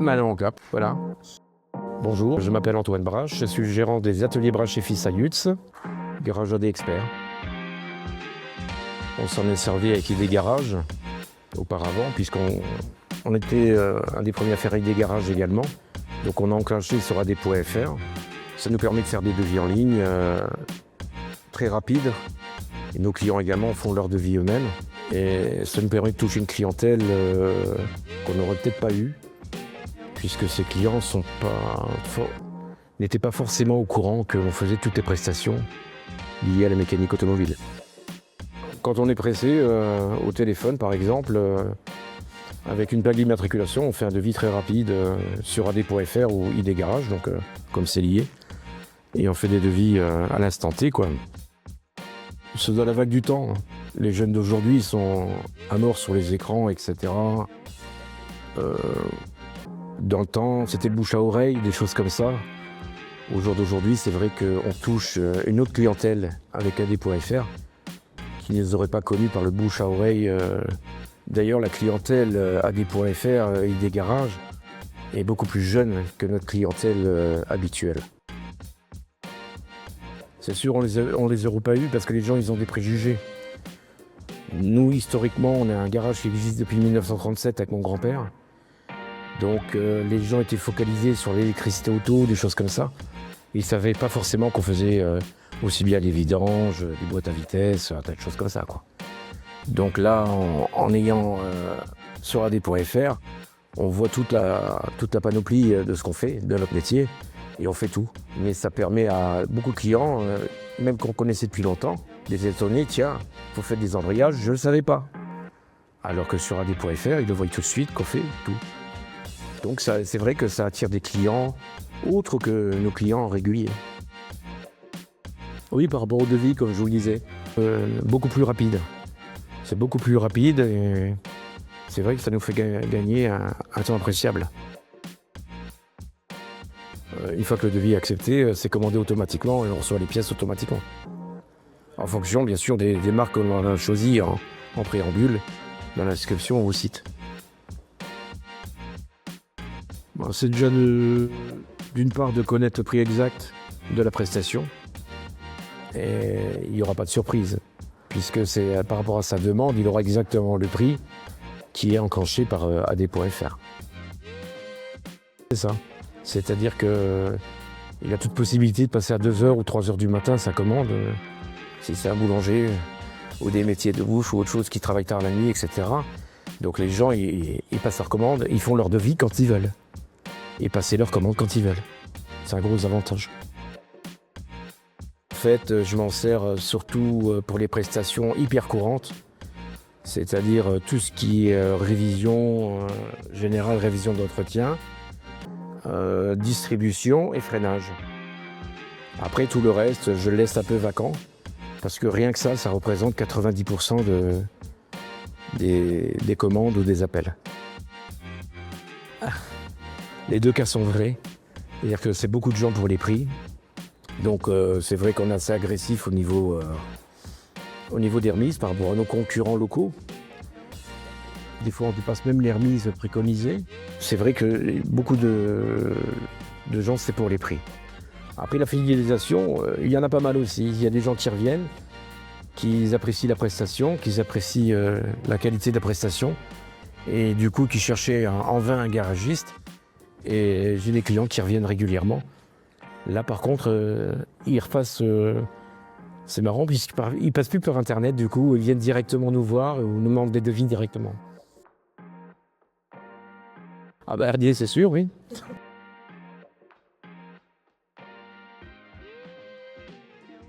Manon Cap, voilà. Bonjour, je m'appelle Antoine Brache, je suis le gérant des ateliers Brache et Fils à Yutz, garage AD Expert. On s'en est servi avec ID Garage auparavant, puisqu'on était un des premiers à faire ID Garage également. Donc on a enclenché sur AD.fr. Ça nous permet de faire des devis en ligne très rapides. Et nos clients également font leurs devis eux-mêmes. Et ça nous permet de toucher une clientèle qu'on n'aurait peut-être pas eue, puisque ces clients n'étaient pas forcément au courant que l'on faisait toutes les prestations liées à la mécanique automobile. Quand on est pressé au téléphone, par exemple, avec une plaque d'immatriculation, on fait un devis très rapide sur AD.fr ou ID Garage, donc comme c'est lié, et on fait des devis à l'instant T, quoi. C'est dans la vague du temps. Les jeunes d'aujourd'hui ils sont à mort sur les écrans, etc. Dans le temps, c'était le bouche à oreille, des choses comme ça. Au jour d'aujourd'hui, c'est vrai qu'on touche une autre clientèle avec AD.fr qui ne les aurait pas connus par le bouche à oreille. D'ailleurs, la clientèle AD.fr, ID Garage, est beaucoup plus jeune que notre clientèle habituelle. C'est sûr, on les aurait pas eu parce que les gens, ils ont des préjugés. Nous, historiquement, on a un garage qui existe depuis 1937 avec mon grand-père. Donc, les gens étaient focalisés sur l'électricité auto, des choses comme ça. Ils ne savaient pas forcément qu'on faisait aussi bien des vidanges, des boîtes à vitesse, un tas de choses comme ça, quoi. Donc là, en ayant sur AD.fr, on voit toute la panoplie de ce qu'on fait, de notre métier, et on fait tout. Mais ça permet à beaucoup de clients, même qu'on connaissait depuis longtemps, d'être étonnés, tiens, vous faites des embrayages, je ne le savais pas. Alors que sur AD.fr, ils le voient tout de suite qu'on fait tout. Donc c'est vrai que ça attire des clients autres que nos clients réguliers. Oui, par rapport au devis, comme je vous le disais, beaucoup plus rapide. C'est beaucoup plus rapide et c'est vrai que ça nous fait gagner un temps appréciable. Une fois que le devis est accepté, c'est commandé automatiquement et on reçoit les pièces automatiquement. En fonction, bien sûr, des marques qu'on a choisies en préambule dans l'inscription au site. Bon, c'est déjà d'une part de connaître le prix exact de la prestation et il n'y aura pas de surprise puisque c'est par rapport à sa demande, il aura exactement le prix qui est enclenché par AD.fr. C'est ça. C'est-à-dire qu'il a toute possibilité de passer à 2h ou 3h du matin sa commande, si c'est un boulanger ou des métiers de bouche ou autre chose qui travaillent tard la nuit, etc. Donc les gens, ils passent leur commande, ils font leur devis quand ils veulent. Et passer leur commande quand ils veulent. C'est un gros avantage. En fait, je m'en sers surtout pour les prestations hyper courantes, c'est-à-dire tout ce qui est révision générale, révision d'entretien, distribution et freinage. Après, tout le reste, je le laisse un peu vacant, parce que rien que ça représente 90% des commandes ou des appels. Les deux cas sont vrais, c'est-à-dire que c'est beaucoup de gens pour les prix. Donc c'est vrai qu'on est assez agressif au niveau des remises par rapport à nos concurrents locaux. Des fois on dépasse même les remises préconisées. C'est vrai que beaucoup de gens c'est pour les prix. Après la fidélisation, il y en a pas mal aussi. Il y a des gens qui reviennent, qui apprécient la prestation, qui apprécient la qualité de la prestation et du coup qui cherchaient en vain un garagiste. Et j'ai des clients qui reviennent régulièrement. Là, par contre, ils repassent. C'est marrant, puisqu'ils ne passent plus par Internet, du coup, ils viennent directement nous voir ou nous demandent des devis directement. Ah bah RD, c'est sûr, oui.